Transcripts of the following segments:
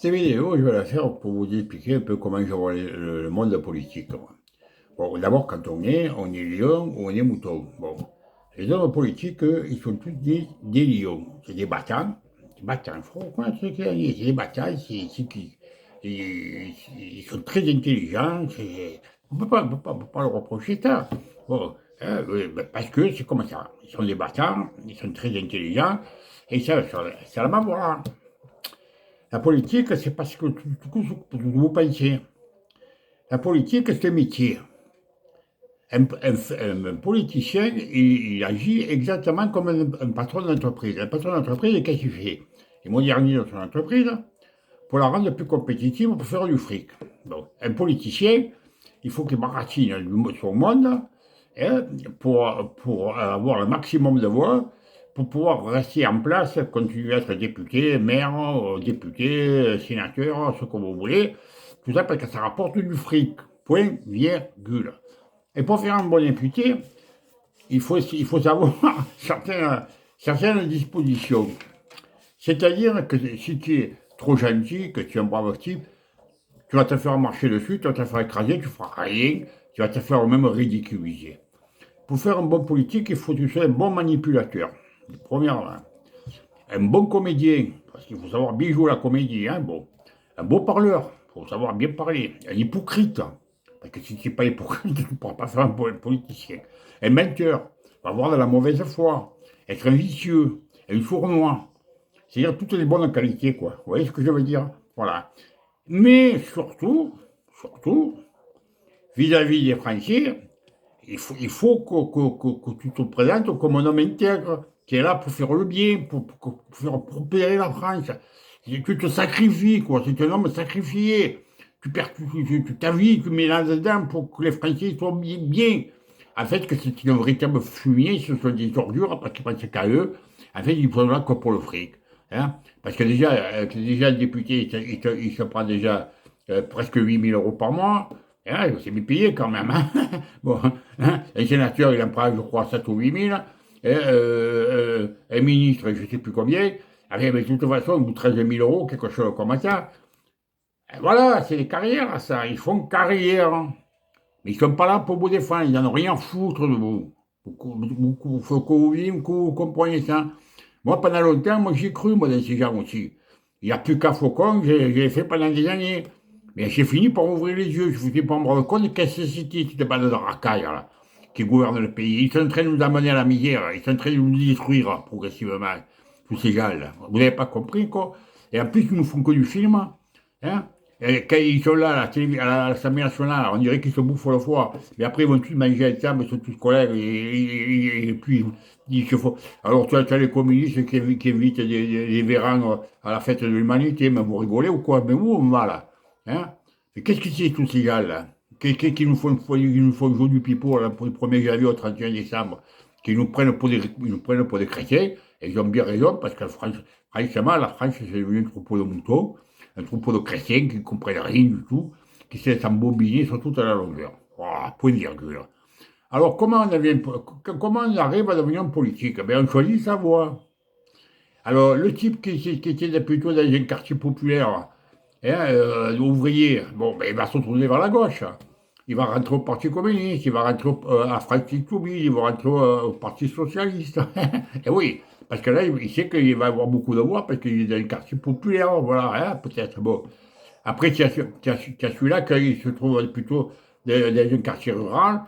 Cette vidéo, je vais la faire pour vous expliquer un peu comment je vois le monde politique, moi. Bon, d'abord, quand on est lion ou on est mouton. Bon, les hommes politiques, ils sont tous des lions. C'est des battants. Des battants, il faut reconnaître ce qu'il y a. C'est des battants, ils sont très intelligents. On peut pas leur reprocher ça. Bon, ben, parce que c'est comme ça. Ils sont des battants, ils sont très intelligents, et ça la voilà. La politique, c'est parce que tout vous pensez. La politique, c'est un métier. Un politicien, il agit exactement comme un patron d'entreprise. Un patron d'entreprise, qu'est-ce qu'il fait? Il modernise son entreprise pour la rendre plus compétitive, pour faire du fric. Donc, un politicien, il faut qu'il baratine son monde, hein, pour avoir le maximum de voix, pour pouvoir rester en place, continuer à être député, maire, député, sénateur, ce que vous voulez. Tout ça parce que ça rapporte du fric. Point, virgule. Et pour faire un bon député, il faut savoir certaines dispositions. C'est-à-dire que si tu es trop gentil, que tu es un brave type, tu vas te faire marcher dessus, tu vas te faire écraser, tu ne feras rien, tu vas te faire même ridiculiser. Pour faire un bon politique, il faut que tu sois un bon manipulateur. Premièrement, un bon comédien, parce qu'il faut savoir bien jouer la comédie, hein, bon. Un beau parleur, il faut savoir bien parler. Un hypocrite, parce que si tu n'es pas hypocrite, tu ne pourras pas faire un bon politicien. Un menteur, va avoir de la mauvaise foi, être un vicieux, un sournois. C'est-à-dire toutes les bonnes qualités, quoi. Vous voyez ce que je veux dire? Voilà. Mais surtout, vis-à-vis des Français, il faut que tu te présentes comme un homme intègre, qui est là pour faire le bien, pour faire prospérer la France. Tu te sacrifies, quoi. C'est un homme sacrifié. Tu perds ta vie, tu mets là-dedans pour que les Français soient bien, bien. En fait, que c'est un véritable fumier, ce sont des ordures, parce qu'ils pensent qu'à eux. En fait, ils sont là que pour le fric. Hein. Parce que déjà le député, il se prend déjà presque 8 000 € par mois. Hein, c'est bien payé quand même. Hein. Bon, hein, un sénateur, il en prend, je crois, 7 ou 8 000. Un ministre, je ne sais plus combien. Allez, mais de toute façon, au bout de 13 000 €, quelque chose comme ça. Et voilà, c'est des carrières, ça. Ils font carrière. Mais ils ne sont pas là pour vous défendre. Ils n'en ont rien à foutre de vous. Il faut que vous compreniez ça. Moi, pendant longtemps, moi, j'ai cru, moi, dans ces gens aussi. Il n'y a plus qu'à Faucon, j'ai fait pendant des années. Mais j'ai fini par ouvrir les yeux. Je finis par me rendre compte qu'est-ce que c'était, cette bande de racailles, là, qui gouvernent le pays. Ils sont en train de nous amener à la misère. Ils sont en train de nous détruire progressivement. Tous ces gens-là. Vous n'avez pas compris, quoi. Et en plus, ils nous font que du film. Hein. Et quand ils sont là, à l'Assemblée nationale, on dirait qu'ils se bouffent le foie. Mais après, ils vont tous manger ensemble, ils sont tous collègues. Et puis, ils se font. Alors, tu as les communistes qui invitent des Vérans à la fête de l'humanité. Mais vous rigolez ou quoi? Mais où on va là? Hein? Mais qu'est-ce que c'est tous ces gars-là? Qui nous font jouer du pipeau là, pour le 1er janvier au 31 décembre? Qui nous prennent pour des chrétiens? Et ils ont bien raison, parce que franchement, la France, c'est devenu un troupeau de moutons, un troupeau de chrétiens qui ne comprennent rien du tout, qui se laissent embobiner sur toute la longueur. Voilà, point virgule. Alors, comment on arrive à devenir un politique? Ben, on choisit sa voie. Alors, le type qui était plutôt dans un quartier populaire, hein, ouvrier, bon, ben, il va se tourner vers la gauche. Il va rentrer au Parti communiste, il va rentrer à France Insoumise, il va rentrer au Parti socialiste. Et oui, parce que là, il sait qu'il va avoir beaucoup de voix, parce qu'il est dans un quartier populaire, voilà, hein, peut-être. Bon. Après, tu as celui-là qui se trouve plutôt dans un quartier rural.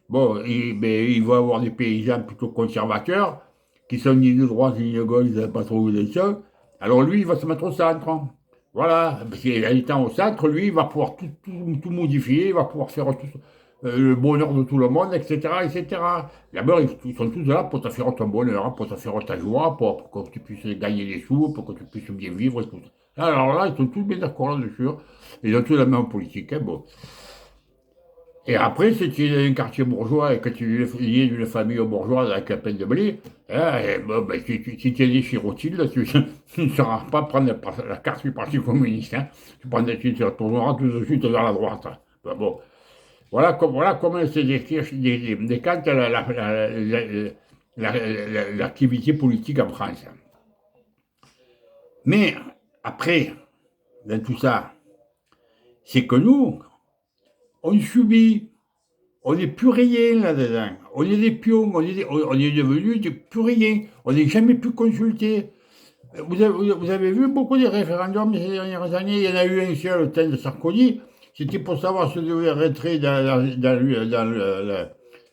Bon, il va avoir des paysans plutôt conservateurs, qui sont ni de droite ni de gauche, ils ne savent pas trop où ils sont. Alors lui, il va se mettre au centre. Voilà, parce qu'en étant au centre, lui, il va pouvoir tout modifier, il va pouvoir faire tout, le bonheur de tout le monde, etc., etc. D'abord, ils sont tous là pour te faire ton bonheur, hein, pour te faire ta joie, pour que tu puisses gagner des sous, pour que tu puisses bien vivre et tout. Alors là, ils sont tous bien d'accord là-dessus. Ils ont tous la même politique. Hein, bon. Et après, si tu es dans un quartier bourgeois et que tu es d'une famille bourgeoise avec un pain de blé, hein, bon, ben, si tu es des chirotiles, tu ne sauras pas prendre la carte du Parti communiste. Hein. Tu te retourneras tout de suite vers la droite. Ben, bon. Voilà comment se décante l'activité politique en France. Mais après, dans tout ça, c'est que nous, on subit, on n'est plus rien là-dedans. On est des pions, on est devenus des plus rien. On n'est jamais plus consulté. Vous avez vu beaucoup de référendums ces dernières années. Il y en a eu un seul, le temps de Sarkozy. C'était pour savoir si on devait rentrer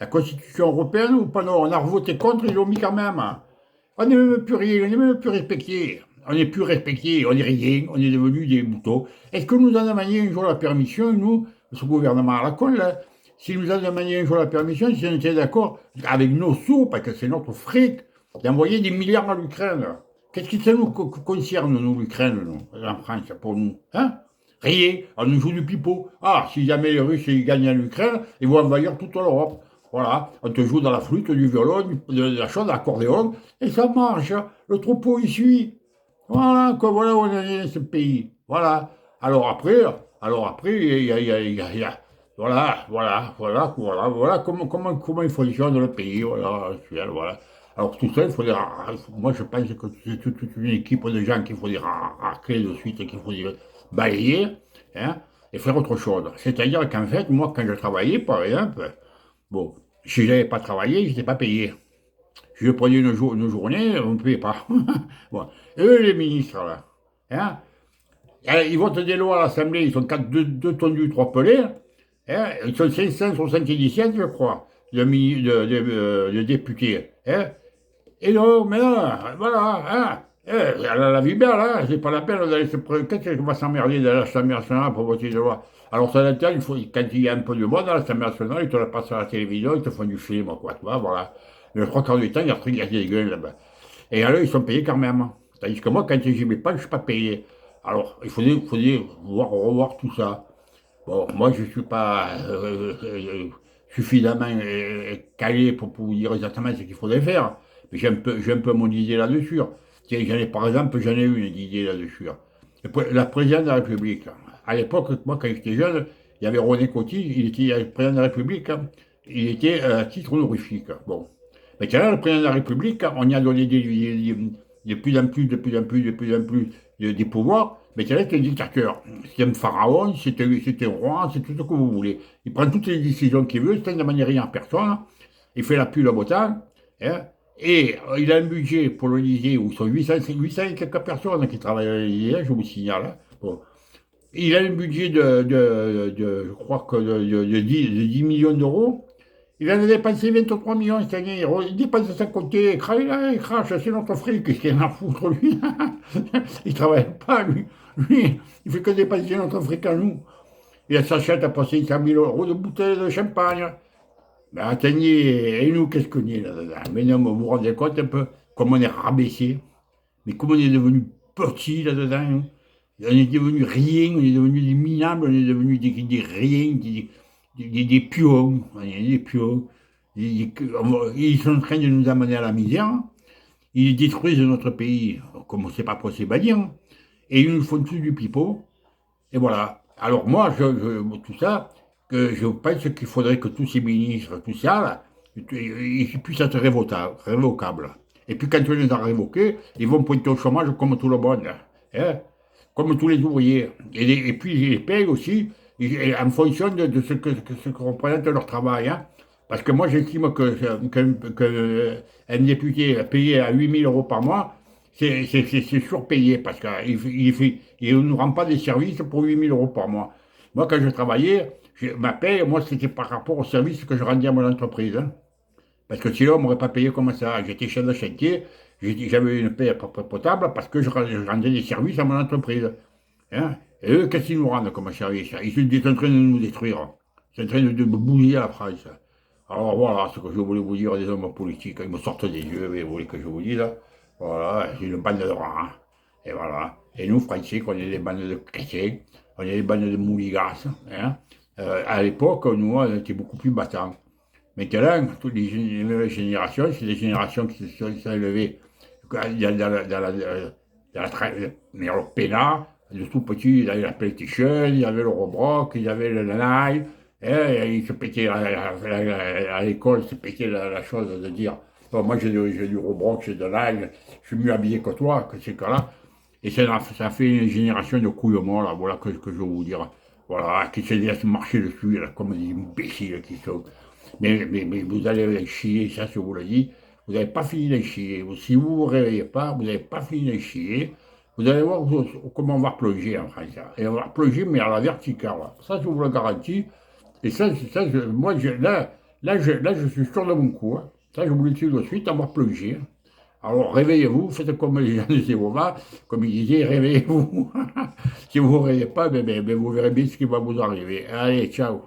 la Constitution européenne ou pas. Non, on a voté contre, ils l'ont mis quand même. On n'est même plus rien, on n'est même plus respecté. On n'est plus respecté, on n'est rien, on est devenu des moutons. Est-ce que nous en demandé un jour la permission, nous, ce gouvernement à la con, là, s'il nous a demandé un jour la permission, si on était d'accord avec nos sous, parce que c'est notre fric, d'envoyer des milliards à l'Ukraine? Qu'est-ce qui ça nous concerne, nous, l'Ukraine, nous, en France, pour nous? Hein? Rien, on nous joue du pipeau. Ah, si jamais les Russes ils gagnent en Ukraine, ils vont envahir toute l'Europe. Voilà, on te joue dans la flûte, du violon, de la chose, de l'accordéon, et ça marche. Le troupeau, il suit. Voilà, quoi, voilà où on est dans ce pays. Voilà. Alors après, voilà comment il fonctionne le pays. Voilà. Alors tout ça, il faudrait, moi je pense que c'est toute une équipe de gens qu'il faudrait racler de suite et qu'il faudrait balayer, hein, et faire autre chose. C'est-à-dire qu'en fait, moi, quand je travaillais, par exemple, bon, si je n'avais pas travaillé, je n'étais pas payé. Si je prenais une journée, on ne me payait pas. Bon. Eux, les ministres, là, hein, ils votent des lois à l'Assemblée, ils sont deux tondus, trois pelés, hein, ils sont 577, je crois, de députés. Hein. Et non, mais non, voilà, hein, elle a la vie belle, hein, c'est pas la peine d'aller se prendre. Qu'est-ce qu'elle va s'emmerder d'aller à l'Assemblée nationale pour voter des lois? Alors, ça l'intérêt, quand il y a un peu de monde à l'Assemblée nationale, ils te la passent à la télévision, ils te font du film, quoi, tu vois, voilà. Mais le trois quarts du temps, il y a des gueules là-bas. Et alors, ils sont payés quand même. Tandis que moi, quand je n'y vais pas, je ne suis pas payé. Alors, il faudrait revoir tout ça. Bon, moi, je ne suis pas suffisamment calé pour vous dire exactement ce qu'il faudrait faire. Mais j'ai un peu mon idée là-dessus. Tiens, par exemple, j'en ai une idée là-dessus. La présidente de la République. À l'époque, moi, quand j'étais jeune, il y avait René Coty, il était président de la République. Il était à titre honorifique. Bon. Mais là, le président de la République, on y a donné de plus en plus, des pouvoirs. Mais là, c'est un dictateur. C'est un pharaon, c'est un roi, c'est tout ce que vous voulez. Il prend toutes les décisions qu'il veut, ça ne demande rien à personne. Il fait la pluie, le beau temps. Hein, et il a un budget pour l'Élysée où il sont 800 et quelques personnes qui travaillent à l'Élysée, je vous signale. Hein. Bon. Il a un budget je crois que de 10 millions d'euros. Il en a dépensé 23 millions cette année. Il dépense ça côté, il crache, c'est notre fric, qu'est-ce qu'il en a à foutre, lui? Il travaille pas, lui. Lui, il fait que dépenser notre fric à nous. Il s'achète à passer 500 000 euros de bouteilles de champagne. Ben attendez, et nous, qu'est-ce qu'on est là-dedans? Mais non, mais vous vous rendez compte un peu comment on est rabaissé, mais comment on est devenu petit là-dedans, hein. On est devenu rien, on est devenu des minables, on est devenu des riens, des pions, on est des pions. Ils sont en train de nous amener à la misère, ils détruisent notre pays, comme c'est pas possible à dire, et ils nous font tous du pipeau, et voilà. Alors moi, tout ça, que je pense qu'il faudrait que tous ces ministres, tout ça, là, ils puissent être révocables. Et puis quand on les a révoqués, ils vont pointer au chômage comme tout le monde, hein, comme tous les ouvriers. Et puis ils les payent aussi en fonction de ce que représente leur travail. Hein. Parce que moi j'estime qu'un député payé à 8 000 euros par mois, c'est surpayé parce qu'il ne nous rend pas des services pour 8 000 euros par mois. Moi, quand je travaillais, ma paye, moi, c'était par rapport au service que je rendais à mon entreprise. Hein. Parce que sinon, on ne m'aurait pas payé comme ça. J'étais chef de chantier, j'avais une paye potable parce que je rendais des services à mon entreprise. Hein. Et eux, qu'est-ce qu'ils nous rendent comme service? Ils sont en train de nous détruire. Ils sont en train de bousiller la France. Alors voilà ce que je voulais vous dire des hommes politiques. Ils me sortent des yeux, mais vous voulez que je vous dise. Voilà, c'est une bande de rats. Et voilà. Et nous, Français, on est des bandes de chrétiens, on est des bandes de mouligas. Hein. À l'époque, nous, on était beaucoup plus battants. Maintenant, toutes les nouvelles générations, c'est des générations qui se sont élevées mais alors, Pénard, de tout petit, il y avait la PlayStation, il y avait le Roblox, il y avait le Nanai, et il se pétait à l'école, il se pétait la chose de dire bon, moi j'ai du Roblox, j'ai de l'ail, je suis mieux habillé que toi, que ces cas-là. Et ça fait une génération de couillons là, voilà que je veux vous dire. Voilà, qui se laissent marcher dessus, là, comme des imbéciles qui sont. Mais vous allez chier, ça, je vous le dis, vous n'avez pas fini de chier. Si vous ne vous réveillez pas, vous n'avez pas fini de chier. Vous allez voir comment on va plonger en France. Et on va plonger, mais à la verticale. Ça, je vous le garantis. Et moi, là, je suis sûr de mon coup, hein. Ça, je vous le dis tout de suite, on va plonger. Alors, réveillez-vous, faites comme les gens de Jéhovah, comme ils disaient, réveillez-vous. Si vous ne vous réveillez pas, vous verrez bien ce qui va vous arriver. Allez, ciao.